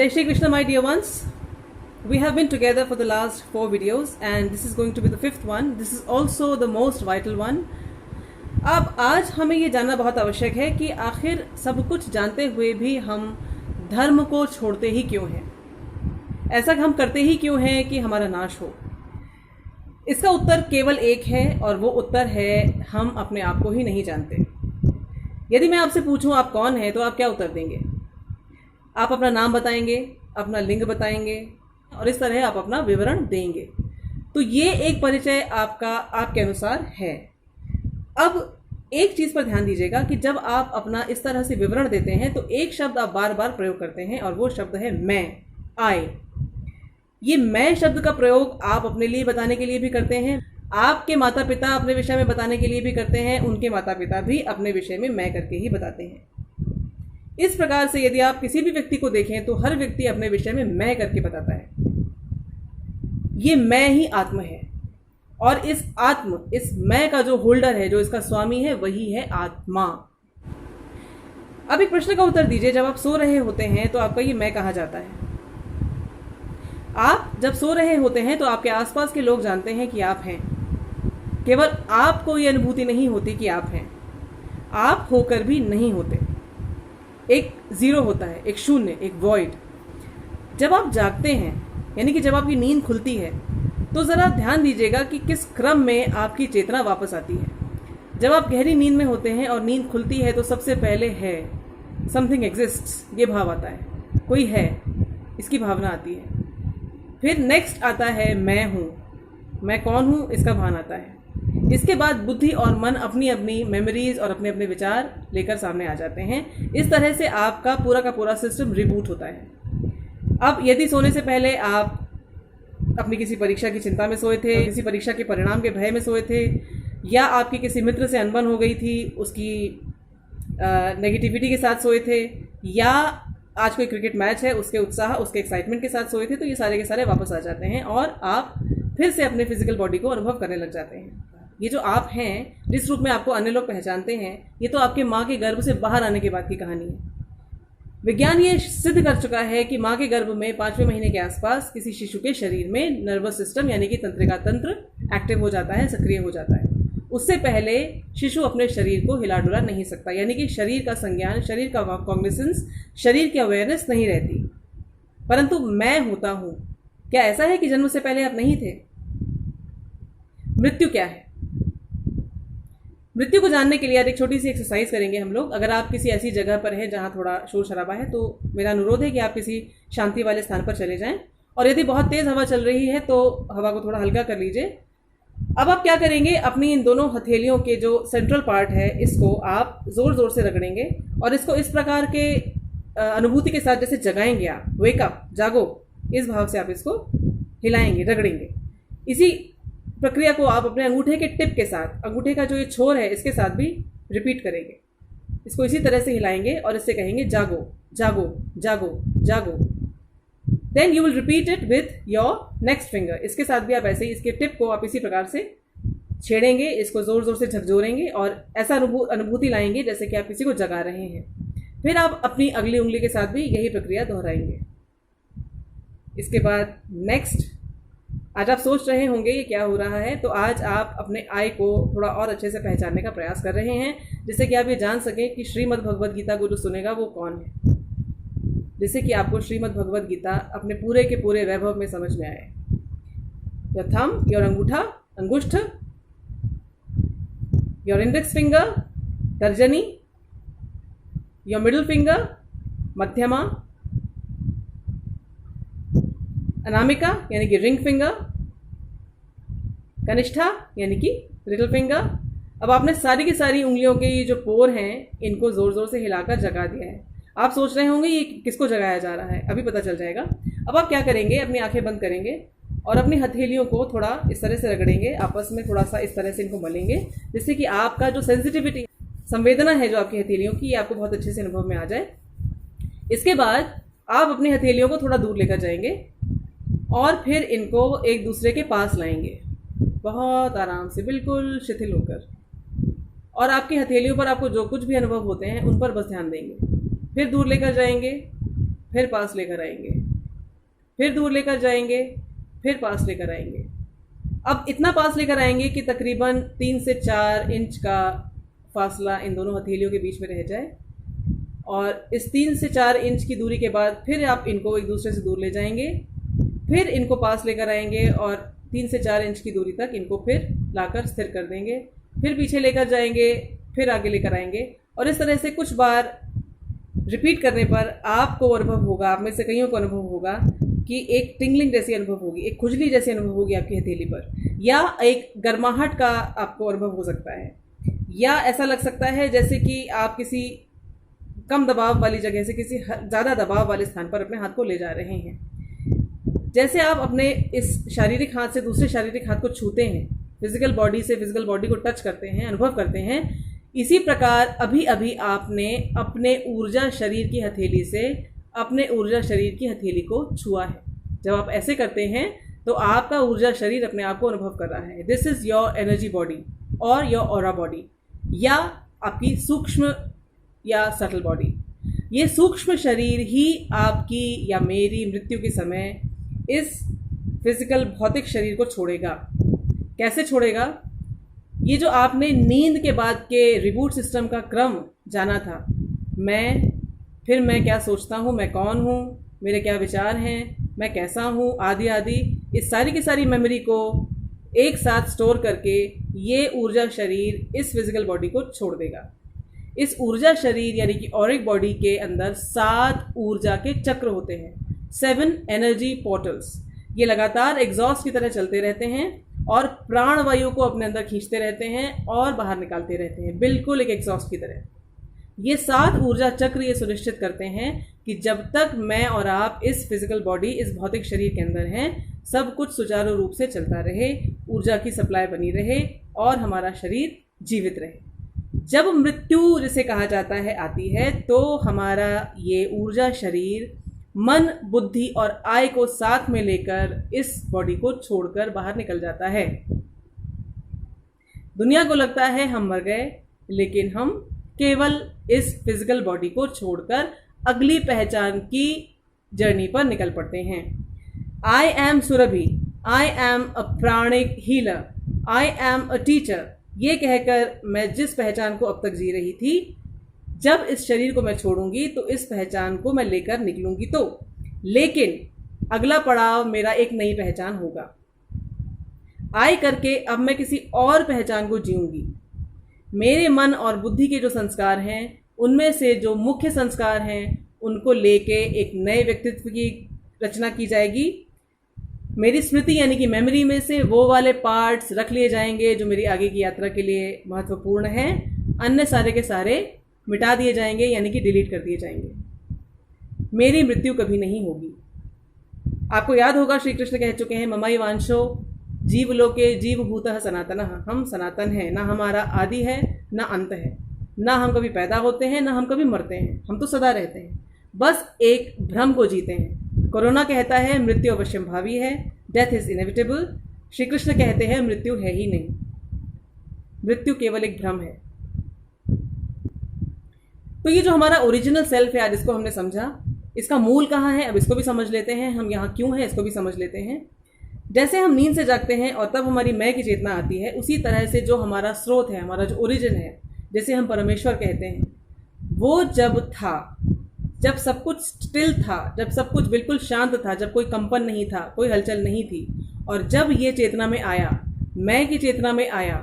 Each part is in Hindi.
Jai Shri Krishna, my dear ones. We have been together for the last 4 videos and this is going to be the 5th one. This is also the most vital one. अब आज हमें ये जानना बहुत आवश्यक है कि आखिर सब कुछ जानते हुए भी हम धर्म को छोड़ते ही क्यों हैं? ऐसा हम करते ही क्यों हैं कि हमारा नाश हो? इसका उत्तर केवल एक है और वो उत्तर है हम अपने आप को ही नहीं जानते। यदि मैं आपसे पूछूं आप कौन हैं तो आप क्या उत्तर देंगे? आप अपना नाम बताएंगे, अपना लिंग बताएंगे और इस तरह आप अपना विवरण देंगे। तो ये एक परिचय आपका आपके अनुसार है। अब एक चीज़ पर ध्यान दीजिएगा कि जब आप अपना इस तरह से विवरण देते हैं तो एक शब्द आप बार बार प्रयोग करते हैं और वो शब्द है मैं, आई। ये मैं शब्द का प्रयोग आप अपने लिए बताने के लिए भी करते हैं, आपके माता पिता अपने विषय में बताने के लिए भी करते हैं, उनके माता पिता भी अपने विषय में मैं करके ही बताते हैं। इस प्रकार से यदि आप किसी भी व्यक्ति को देखें तो हर व्यक्ति अपने विषय में मैं करके बताता है। ये मैं ही आत्म है और इस मैं का जो होल्डर है, जो इसका स्वामी है, वही है आत्मा। अब एक प्रश्न का उत्तर दीजिए, जब आप सो रहे होते हैं तो आपका ये मैं कहाँ जाता है? आप जब सो रहे होते हैं तो आपके आसपास के लोग जानते हैं कि आप हैं, केवल आपको ये अनुभूति नहीं होती कि आप हैं। आप होकर भी नहीं होते। एक जीरो होता है, एक शून्य, एक वॉइड। जब आप जागते हैं यानी कि जब आपकी नींद खुलती है तो ज़रा ध्यान दीजिएगा कि किस क्रम में आपकी चेतना वापस आती है। जब आप गहरी नींद में होते हैं और नींद खुलती है तो सबसे पहले है समथिंग एग्जिस्ट्स, ये भाव आता है, कोई है, इसकी भावना आती है। फिर नेक्स्ट आता है मैं हूँ, मैं कौन हूँ, इसका भान आता है। इसके बाद बुद्धि और मन अपनी अपनी मेमोरीज और अपने अपने विचार लेकर सामने आ जाते हैं। इस तरह से आपका पूरा का पूरा सिस्टम रिबूट होता है। अब यदि सोने से पहले आप अपनी किसी परीक्षा की चिंता में सोए थे, किसी परीक्षा के परिणाम के भय में सोए थे, या आपकी किसी मित्र से अनबन हो गई थी, उसकी नेगेटिविटी के साथ सोए थे, या आज कोई क्रिकेट मैच है उसके उत्साह, उसके एक्साइटमेंट के साथ सोए थे, तो ये सारे के सारे वापस आ जाते हैं और आप फिर से अपने फिजिकल बॉडी को अनुभव करने लग जाते हैं। ये जो आप हैं, जिस रूप में आपको अन्य लोग पहचानते हैं, ये तो आपके माँ के गर्भ से बाहर आने के बाद की कहानी है। विज्ञान ये सिद्ध कर चुका है कि माँ के गर्भ में 5वें महीने के आसपास किसी शिशु के शरीर में नर्वस सिस्टम यानी कि तंत्रिका तंत्र एक्टिव हो जाता है, सक्रिय हो जाता है। उससे पहले शिशु अपने शरीर को हिला डुला नहीं सकता, यानी कि शरीर का संज्ञान, शरीर का कॉग्निसेंस, शरीर की अवेयरनेस नहीं रहती। परंतु मैं होता हूँ। क्या ऐसा है कि जन्म से पहले आप नहीं थे? मृत्यु क्या है? मृत्यु को जानने के लिए आज एक छोटी सी एक्सरसाइज करेंगे हम लोग। अगर आप किसी ऐसी जगह पर हैं जहां थोड़ा शोर शराबा है तो मेरा अनुरोध है कि आप किसी शांति वाले स्थान पर चले जाएं, और यदि बहुत तेज हवा चल रही है तो हवा को थोड़ा हल्का कर लीजिए। अब आप क्या करेंगे, अपनी इन दोनों हथेलियों के जो सेंट्रल पार्ट है इसको आप जोर जोर से रगड़ेंगे और इसको इस प्रकार के अनुभूति के साथ जैसे जगाएंगे, आप वेकअप, जागो, इस भाव से आप इसको हिलाएंगे, रगड़ेंगे। इसी प्रक्रिया को आप अपने अंगूठे के टिप के साथ, अंगूठे का जो ये छोर है इसके साथ भी रिपीट करेंगे। इसको इसी तरह से हिलाएंगे और इससे कहेंगे जागो, जागो, जागो, जागो। Then you will repeat it with your next finger. इसके साथ भी आप ऐसे ही इसके टिप को आप इसी प्रकार से छेड़ेंगे, इसको जोर जोर से झकझोरेंगे और ऐसा अनुभूति लाएंगे जैसे कि आप किसी को जगा रहे हैं। फिर आप अपनी अगली उंगली के साथ भी यही प्रक्रिया दोहराएंगे। इसके बाद नेक्स्ट, आज आप सोच रहे होंगे ये क्या हो रहा है, तो आज आप अपने आई को थोड़ा और अच्छे से पहचानने का प्रयास कर रहे हैं, जिससे कि आप ये जान सकें कि श्रीमद् भगवद गीता को जो सुनेगा वो कौन है, जिससे कि आपको श्रीमद् भगवद गीता अपने पूरे के पूरे वैभव में समझ में आए। योर थंब, योर अंगूठा, अंगुष्ठ, योर इंडेक्स फिंगर, तर्जनी, योर मिडिल फिंगर, मध्यमा, अनामिका यानी कि रिंग फिंगर, कनिष्ठा यानी कि लिटिल फिंगर। अब आपने सारी की सारी उंगलियों के ये जो पोर हैं इनको जोर जोर से हिलाकर जगा दिया है। आप सोच रहे होंगे ये किसको जगाया जा रहा है, अभी पता चल जाएगा। अब आप क्या करेंगे, अपनी आंखें बंद करेंगे और अपनी हथेलियों को थोड़ा इस तरह से रगड़ेंगे, आपस में थोड़ा सा इस तरह से इनको मलेंगे, जिससे कि आपका जो सेंसिटिविटी, संवेदना है जो आपकी हथेलियों की, ये आपको बहुत अच्छे से अनुभव में आ जाए। इसके बाद आप अपनी हथेलियों को थोड़ा दूर लेकर जाएंगे और फिर इनको एक दूसरे के पास लाएंगे, बहुत आराम से, बिल्कुल शिथिल होकर, और आपकी हथेलियों पर आपको जो कुछ भी अनुभव होते हैं उन पर बस ध्यान देंगे। फिर दूर लेकर जाएंगे, फिर पास लेकर आएंगे, फिर दूर लेकर जाएंगे, फिर पास लेकर आएंगे। अब इतना पास लेकर आएंगे कि तकरीबन 3 से 4 इंच का फासला इन दोनों हथेलियों के बीच में रह जाए, और इस 3 से 4 इंच की दूरी के बाद फिर आप इनको एक दूसरे से दूर ले जाएंगे, फिर इनको पास लेकर आएंगे और 3 से 4 इंच की दूरी तक इनको फिर लाकर स्थिर कर देंगे, फिर पीछे लेकर जाएंगे, फिर आगे लेकर आएंगे। और इस तरह से कुछ बार रिपीट करने पर आपको अनुभव होगा, आप में से कईयों को अनुभव होगा कि एक टिंगलिंग जैसी अनुभव होगी, एक खुजली जैसी अनुभव होगी आपकी हथेली पर, या एक गर्माहट का आपको अनुभव हो सकता है, या ऐसा लग सकता है जैसे कि आप किसी कम दबाव वाली जगह से किसी ज़्यादा दबाव वाले स्थान पर अपने हाथ को ले जा रहे हैं। जैसे आप अपने इस शारीरिक हाथ से दूसरे शारीरिक हाथ को छूते हैं, फिजिकल बॉडी से फिजिकल बॉडी को टच करते हैं, अनुभव करते हैं, इसी प्रकार अभी अभी आपने अपने ऊर्जा शरीर की हथेली से अपने ऊर्जा शरीर की हथेली को छुआ है। जब आप ऐसे करते हैं तो आपका ऊर्जा शरीर अपने आप को अनुभव कर रहा है। This is your energy body और योर ऑरा बॉडी, या आपकी सूक्ष्म या सटल बॉडी। ये सूक्ष्म शरीर ही आपकी या मेरी मृत्यु के समय इस फिजिकल भौतिक शरीर को छोड़ेगा। कैसे छोड़ेगा? ये जो आपने नींद के बाद के रिबूट सिस्टम का क्रम जाना था, फिर मैं क्या सोचता हूँ, मैं कौन हूँ, मेरे क्या विचार हैं, मैं कैसा हूँ, आदि आदि, इस सारी की सारी मेमोरी को एक साथ स्टोर करके ये ऊर्जा शरीर इस फिजिकल बॉडी को छोड़ देगा। इस ऊर्जा शरीर यानी कि ऑरिक बॉडी के अंदर 7 ऊर्जा के चक्र होते हैं, 7 एनर्जी पोर्टल्स। ये लगातार एग्जॉस्ट की तरह चलते रहते हैं और प्राणवायु को अपने अंदर खींचते रहते हैं और बाहर निकालते रहते हैं, बिल्कुल एक एग्जॉस्ट की तरह। ये 7 ऊर्जा चक्र ये सुनिश्चित करते हैं कि जब तक मैं और आप इस फिजिकल बॉडी, इस भौतिक शरीर के अंदर हैं, सब कुछ सुचारू रूप से चलता रहे, ऊर्जा की सप्लाई बनी रहे और हमारा शरीर जीवित रहे। जब मृत्यु जिसे कहा जाता है आती है, तो हमारा ये ऊर्जा शरीर मन, बुद्धि और आय को साथ में लेकर इस बॉडी को छोड़कर बाहर निकल जाता है। दुनिया को लगता है हम मर गए, लेकिन हम केवल इस फिजिकल बॉडी को छोड़कर अगली पहचान की जर्नी पर निकल पड़ते हैं। I am Surabhi, I am a pranic healer, I am a teacher, ये कहकर मैं जिस पहचान को अब तक जी रही थी, जब इस शरीर को मैं छोड़ूंगी तो इस पहचान को मैं लेकर निकलूंगी तो, लेकिन अगला पड़ाव मेरा एक नई पहचान होगा। आय करके अब मैं किसी और पहचान को जीऊंगी। मेरे मन और बुद्धि के जो संस्कार हैं, उनमें से जो मुख्य संस्कार हैं, उनको लेके एक नए व्यक्तित्व की रचना की जाएगी। मेरी स्मृति यानी कि मेमोरी में से वो वाले पार्ट्स रख लिए जाएंगे जो मेरी आगे की यात्रा के लिए महत्वपूर्ण हैं, अन्य सारे के सारे मिटा दिए जाएंगे यानी कि डिलीट कर दिए जाएंगे। मेरी मृत्यु कभी नहीं होगी। आपको याद होगा श्री कृष्ण कह चुके हैं, ममाई वांशो जीवलोके जीवभूतः सनातनः, हम सनातन हैं, ना हमारा आदि है ना अंत है, ना हम कभी पैदा होते हैं ना हम कभी मरते हैं, हम तो सदा रहते हैं, बस एक भ्रम को जीते हैं। कोरोना कहता है मृत्यु अवश्यंभावी है, death is inevitable. Shri Krishna कहते हैं मृत्यु है ही नहीं, मृत्यु केवल एक भ्रम है। तो ये जो हमारा ओरिजिनल सेल्फ है, आज इसको हमने समझा, इसका मूल कहाँ है अब इसको भी समझ लेते हैं, हम यहाँ क्यों हैं इसको भी समझ लेते हैं। जैसे हम नींद से जागते हैं और तब हमारी मैं की चेतना आती है, उसी तरह से जो हमारा स्रोत है, हमारा जो ओरिजिन है, जैसे हम परमेश्वर कहते हैं, वो जब था, जब सब कुछ स्टिल था, जब सब कुछ बिल्कुल शांत था, जब कोई कंपन नहीं था, कोई हलचल नहीं थी, और जब ये चेतना में आया, मैं की चेतना में आया,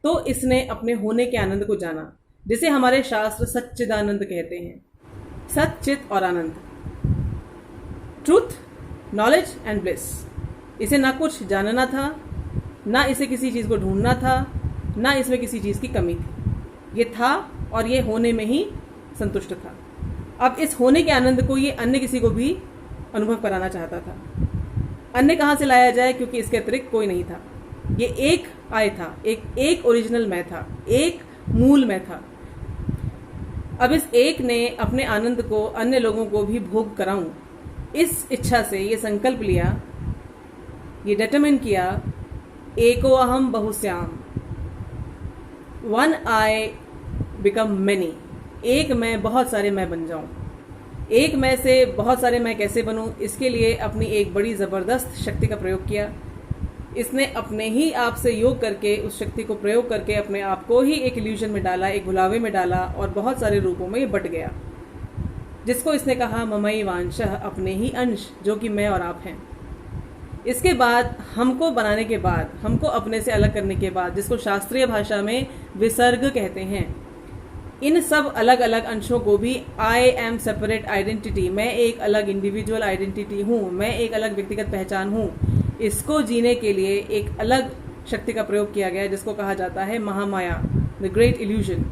तो इसने अपने होने के आनंद को जाना, जिसे हमारे शास्त्र सच्चिदानंद कहते हैं। सच्चित और आनंद, ट्रूथ, नॉलेज एंड ब्लिस। इसे ना कुछ जानना था, ना इसे किसी चीज़ को ढूंढना था, ना इसमें किसी चीज़ की कमी थी। ये था और ये होने में ही संतुष्ट था। अब इस होने के आनंद को ये अन्य किसी को भी अनुभव कराना चाहता था। अन्य कहाँ से लाया जाए, क्योंकि इसके अतिरिक्त कोई नहीं था। ये एक आय था, एक ओरिजिनल मैं था, एक मूल मैं था। अब इस एक ने अपने आनंद को अन्य लोगों को भी भोग कराऊं, इस इच्छा से ये संकल्प लिया, ये डिटरमिन किया, एको अहम बहुश्याम, वन आई बिकम मेनी, एक मैं बहुत सारे मैं बन जाऊं। एक मैं से बहुत सारे मैं कैसे बनूं, इसके लिए अपनी एक बड़ी ज़बरदस्त शक्ति का प्रयोग किया। इसने अपने ही आप से योग करके, उस शक्ति को प्रयोग करके अपने आप को ही एक इल्यूजन में डाला, एक भुलावे में डाला और बहुत सारे रूपों में ये बट गया, जिसको इसने कहा ममई वांशः, अपने ही अंश जो कि मैं और आप हैं। इसके बाद हमको बनाने के बाद, हमको अपने से अलग करने के बाद, जिसको शास्त्रीय भाषा में विसर्ग कहते हैं, इन सब अलग अलग अंशों को भी आई एम सेपरेट आइडेंटिटी, मैं एक अलग इंडिविजुअल आइडेंटिटी हूँ, मैं एक अलग व्यक्तिगत पहचान हूँ, इसको जीने के लिए एक अलग शक्ति का प्रयोग किया गया जिसको कहा जाता है महामाया, द ग्रेट इल्यूजन।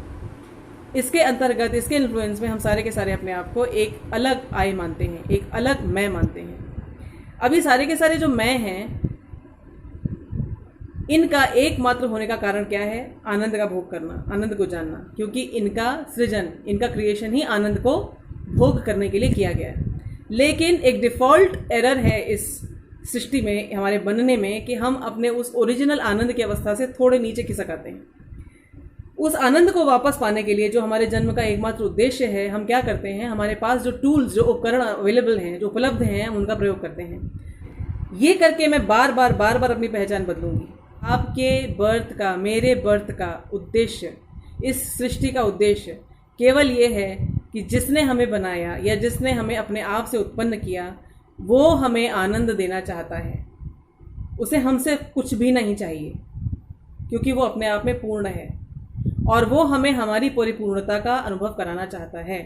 इसके अंतर्गत, इसके इन्फ्लुएंस में हम सारे के सारे अपने आप को एक अलग आई मानते हैं, एक अलग मैं मानते हैं। अभी सारे के सारे जो मैं हैं, इनका एकमात्र होने का कारण क्या है? आनंद का भोग करना, आनंद को जानना, क्योंकि इनका सृजन, इनका क्रिएशन ही आनंद को भोग करने के लिए किया गया है। लेकिन एक डिफ़ॉल्ट एरर है इस सृष्टि में, हमारे बनने में, कि हम अपने उस ओरिजिनल आनंद की अवस्था से थोड़े नीचे खिसक आते हैं। उस आनंद को वापस पाने के लिए, जो हमारे जन्म का एकमात्र उद्देश्य है, हम क्या करते हैं? हमारे पास जो टूल्स, जो उपकरण अवेलेबल हैं, जो उपलब्ध हैं, हम उनका प्रयोग करते हैं। ये करके मैं बार बार अपनी पहचान बदलूंगी। आपके बर्थ का, मेरे बर्थ का उद्देश्य, इस सृष्टि का उद्देश्य केवल ये है कि जिसने हमें बनाया या जिसने हमें अपने आप से उत्पन्न किया, वो हमें आनंद देना चाहता है। उसे हमसे कुछ भी नहीं चाहिए, क्योंकि वो अपने आप में पूर्ण है और वो हमें हमारी परिपूर्णता का अनुभव कराना चाहता है।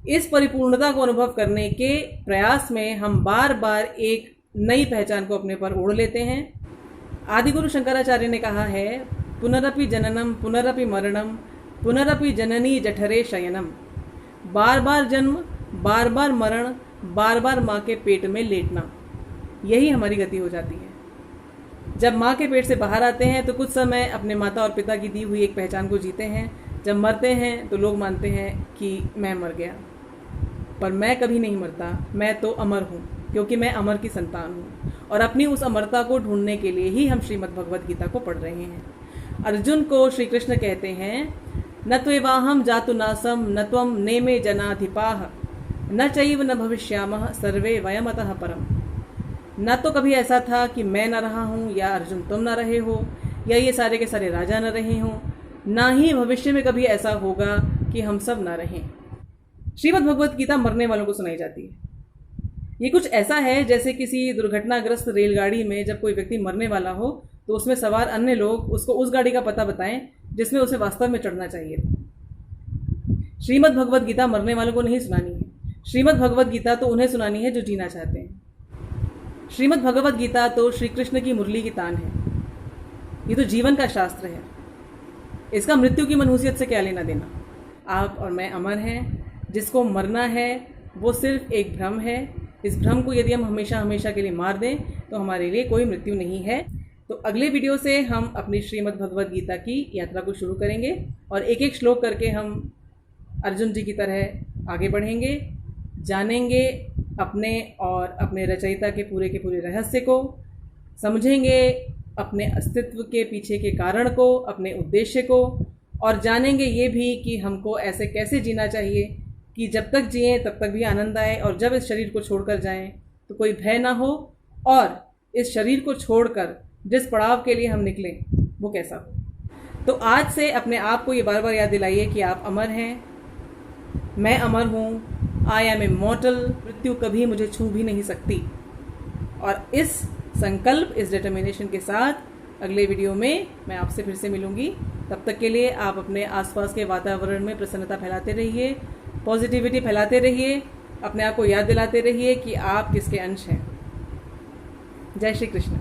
इस परिपूर्णता को अनुभव करने के प्रयास में हम बार बार एक नई पहचान को अपने पर ओढ़ लेते हैं। आदिगुरु शंकराचार्य ने कहा है, पुनरपि जननम पुनरपि मरणम पुनरपि जननी जठरे शयनम। बार बार जन्म, बार बार मरण, बार बार माँ के पेट में लेटना, यही हमारी गति हो जाती है। जब माँ के पेट से बाहर आते हैं तो कुछ समय अपने माता और पिता की दी हुई एक पहचान को जीते हैं। जब मरते हैं तो लोग मानते हैं कि मैं मर गया, पर मैं कभी नहीं मरता, मैं तो अमर हूँ, क्योंकि मैं अमर की संतान हूँ। और अपनी उस अमरता को ढूंढने के लिए ही हम श्रीमद् भगवद गीता को पढ़ रहे हैं। अर्जुन को श्री कृष्ण कहते हैं, न त्वेवाहम जातु नासम न त्वम नेमे जनाधिपाः न चैव न भविष्यामः सर्वे वयमतः परम। न तो कभी ऐसा था कि मैं न रहा हूँ, या अर्जुन तुम न रहे हो, या ये सारे के सारे राजा न रहे हों, ना ही भविष्य में कभी ऐसा होगा कि हम सब न रहें। श्रीमद् भगवद गीता मरने वालों को सुनाई जाती है। ये कुछ ऐसा है जैसे किसी दुर्घटनाग्रस्त रेलगाड़ी में जब कोई व्यक्ति मरने वाला हो तो उसमें सवार अन्य लोग उसको उस गाड़ी का पता बताएं जिसमें उसे वास्तव में चढ़ना चाहिए था। श्रीमद् भगवद गीता मरने वालों को नहीं सुनानी है। श्रीमद् भगवद गीता तो उन्हें सुनानी है जो जीना चाहते हैं। श्रीमद् भगवद गीता तो श्री कृष्ण की मुरली की तान है। ये तो जीवन का शास्त्र है। इसका मृत्यु की मनहूसियत से क्या लेना देना। आप और मैं अमर हैं। जिसको मरना है वो सिर्फ एक भ्रम है। इस भ्रम को यदि हम हमेशा हमेशा के लिए मार दें तो हमारे लिए कोई मृत्यु नहीं है। तो अगले वीडियो से हम अपनी श्रीमद् भगवद गीता की यात्रा को शुरू करेंगे और एक एक श्लोक करके हम अर्जुन जी की तरह आगे बढ़ेंगे, जानेंगे अपने और अपने रचयिता के पूरे रहस्य को, समझेंगे अपने अस्तित्व के पीछे के कारण को, अपने उद्देश्य को, और जानेंगे ये भी कि हमको ऐसे कैसे जीना चाहिए कि जब तक जिएं तब तक भी आनंद आए, और जब इस शरीर को छोड़कर जाएं तो कोई भय ना हो, और इस शरीर को छोड़कर जिस पड़ाव के लिए हम निकलें वो कैसा हो। तो आज से अपने आप को ये बार बार याद दिलाइए कि आप अमर हैं, मैं अमर हूँ, आई एम इमॉर्टल, मृत्यु कभी मुझे छू भी नहीं सकती। और इस संकल्प, इस डिटर्मिनेशन के साथ अगले वीडियो में मैं आपसे फिर से मिलूंगी। तब तक के लिए आप अपने आसपास के वातावरण में प्रसन्नता फैलाते रहिए, पॉजिटिविटी फैलाते रहिए, अपने आप को याद दिलाते रहिए कि आप किसके अंश हैं। जय श्री कृष्ण।